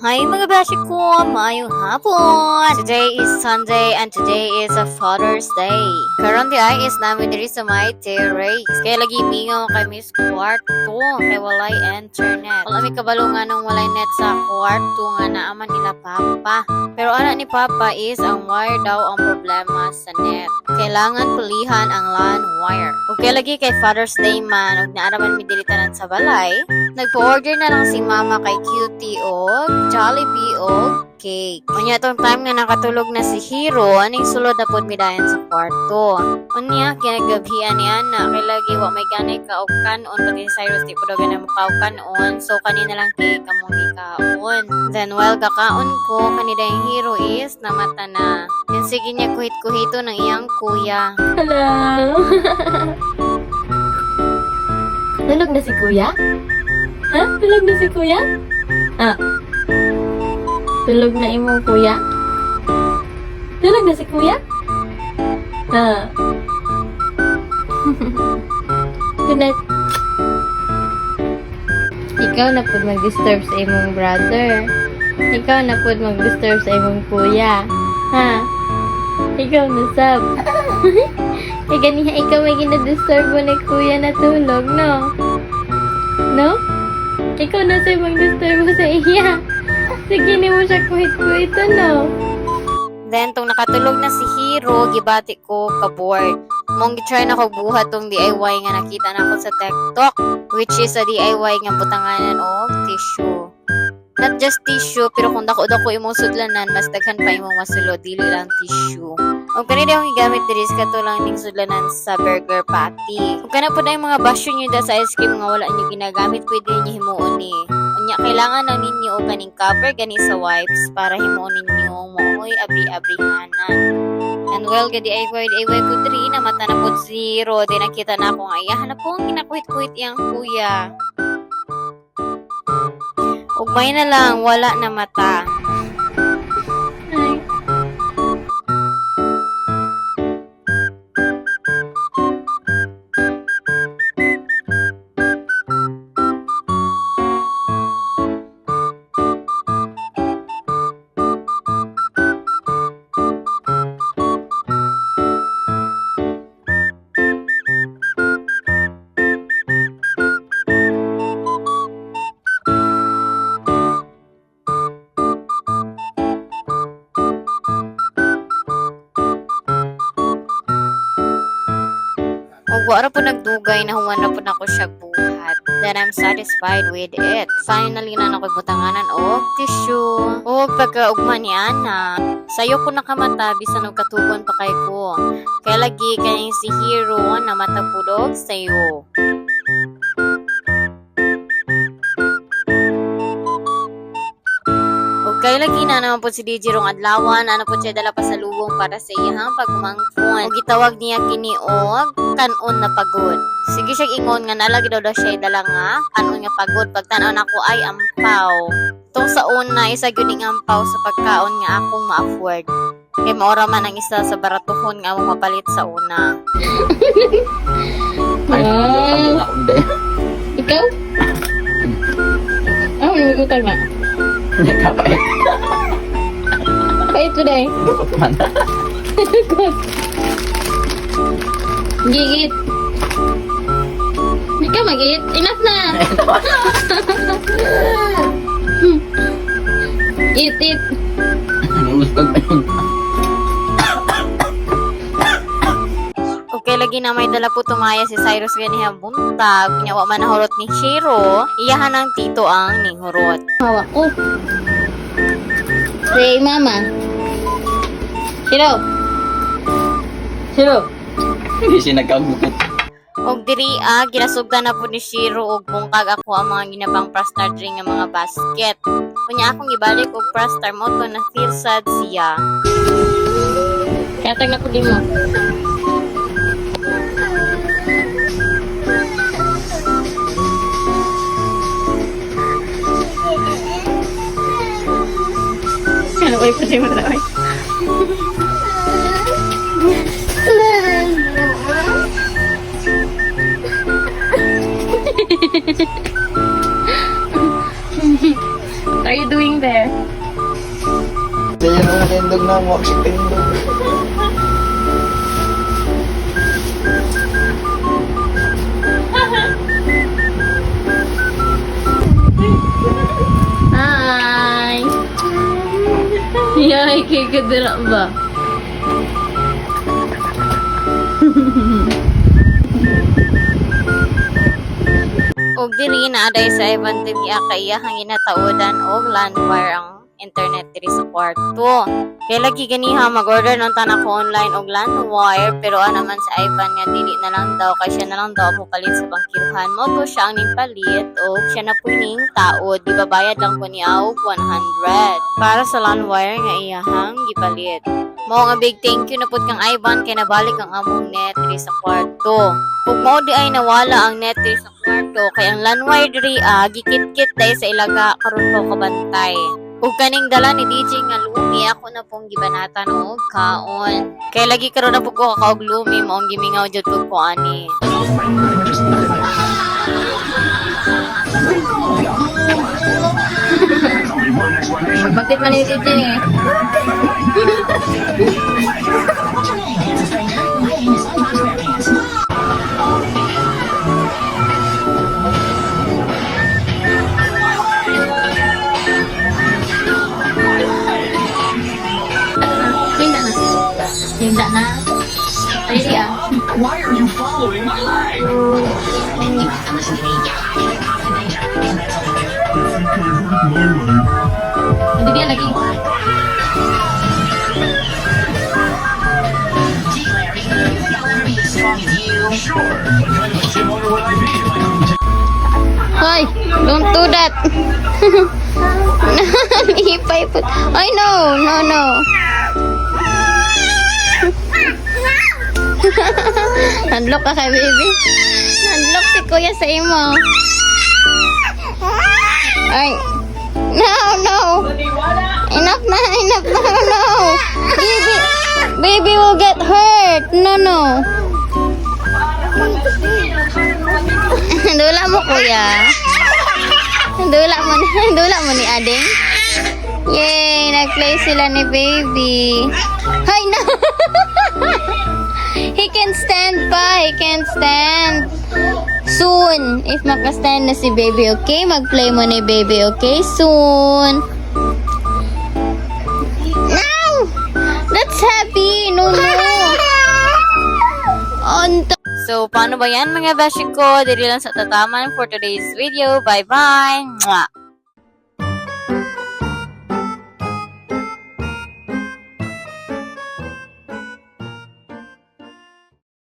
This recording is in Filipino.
Hi mga beshi ko! Maayong hapon! Today is Sunday and today is a Father's Day. Karon di ay is namin diri sa may terrace. Kaya lagi mingaw kami sa kwarto. Kaya walay internet. Wala mi kabalo nga nung walay net sa kwarto nga naaman nila Papa. Pero anak ni Papa is ang wire daw ang problema sa net. Kailangan pulihan ang LAN wire. Okay lagi kay Father's Day man ug naaraman mi diri tanan sa balay. Nagpo-order na lang si Mama kay Cutie o Jollibee o cake. Unya tong time nga nakatulog na si Hero, aning sulod na pod mi dayon sa kwarto. Unya kinagabhian ni Ana kay lagi wa may ganay kaugkan on pati si Cyrus di pud ganay mukaukan on. So kanina lang cake among gikaon. Then while kakaon ko kanina yung Hero is namata na. Yan sige niya kuhit-kuhito ng iyang kuya. Hello! Tulog na si Kuya? Ha? Tulog na si Kuya? Ah. Tulog na imong Kuya? Tulog na si Kuya? Ah. Good night. Ikaw na po mag-disturb sa imong brother. Ikaw na po mag-disturb sa imong kuya. Ha? Ikaw na sab. Eh ganiha ikaw may ginadisturb mo ni kuya na tulog, no? No? Ikaw na sa'yo mag-disturb mo sa iya. Sige, ni mo siya kuhit-kuhit, no? Then, tong nakatulog na si Hero, gibati ko ka-board. Mong gitry na ko buhat tong DIY nga nakita na ko sa TikTok, which is a DIY nga butanganan og tissue. Not just tissue, pero kung dako-dako imong sudlanan, mas daghan pa imong masulod, dili lang tissue. Kung kanina akong igamit diri sa katulang ning sudlanan sa burger patty. Kung kana po na yung mga basyo nyo da sa ice cream nga wala nyo ginagamit, pwede nyo himuon ni. Unya, kailangan lang ninyo o kaning cover gani sa wipes para himuon ninyo mooy abri-abrihanan. And well, gadi ay ko diri na mata na po zero. Di nakita na akong ayahan na po ang ginakuhit-kuhit iyang kuya. Ugmay na lang, wala na mata. Ay. Ug wala po nagdugay na human na po nako siya buhat. Then I'm satisfied with it. Finally na nakoy butanganan og tissue. Og pagkaugma ni Ana, sayo ko nakamata bisan og katugon pa kay ko. Kaya lagi kay si Hero na matapulog sayo. Kaya lagi na naman po si DJ rong adlawan, ano po siya dala pa sa lubong para sa iyang pagmangkon. O gitawag niya kini og kanon na pagod. Sige siya ingon nga nalagi daw siya dala nga kanon nga pagod. Pagtanaw na ko ay ampaw. Tong sa una, isa gyud ning ampaw sa pagkaon nga akong ma-afford. Kay maora man ang isa sa baratuhon nga akong mapalit sa una. Wow. Ikaw? Ah, may utang na. Kapait. Pait ko dahil. Mana? Gigit. Hindi ka mag-eat. Enough na. Eat. Gusto pa yun. Okay, lagi na may dala po tumaya si Cyrus ganihang buntag. Kunyawa man nahurot ni Shiro, iyahan ng tito ang ninghurot. Hawak ko. Say, mama. Shiro. Hindi siya nagkagukit. Og diri ginasugdan na po ni Shiro og bungkag ako ang mga ginabang Prastar drink nga mga basket. Kunya akong ibalik og Prastar mo to na feel sad siya. Kaya tag na po di mo. Ano ko ipasay mo na ay? What are you doing doing there? Kaya naman tindog na mo, si tindog. Hi! Yay, kay kadira ba? Og diri na aday sa Evan TV kaya hang ginataudan og landwire ang internet diri sa kwarto. Kaya lagi ganiha mag-order ng tanak ko online og landwire pero naman sa Ivan nga dili na lang daw kay siya na lang daw mo palit sa bangkiruhan mo to siya ang ningpalit og siya na puning taod di ba bayad lang po niya og 100 para sa landwire nga iyahang gipalit. Mao nga big thank you na pud kang Ivan kay nabalik ang among net diri sa kwarto. Ug mao di ay nawala ang net diri sa kwarto kay ang landwire diri gikit-kit dai sa ilaga karon ko kabantay. Ug kaning dala ni DJ nga lumi ako na pong gibanatan og kaon. Kay lagi karon na pud ko kakaog lumi mao ang gimingaw jud pud ko ani. Bakit man ni DJ? Hinda na. Ready ah. Why are you following my life? Hindi dia lagi. Hoy, don't do that. Ipay put. Ay no, no, no. Handlock ka kay baby. Handlock si kuya sa imo. Ay. No, no. Enough na, no. Baby will get hurt. No, no. Dula mo kuya. Dula mo ni Ading. Yay, nag-play sila ni baby. Hay no. He can stand pa. He can stand. Soon. If makastand na si baby, okay? Mag-play mo ni baby, okay? Soon. No! That's happy. No, no. On So paano ba yan mga beshi ko? Diri lang sa tataman for today's video. Bye bye. Mwah.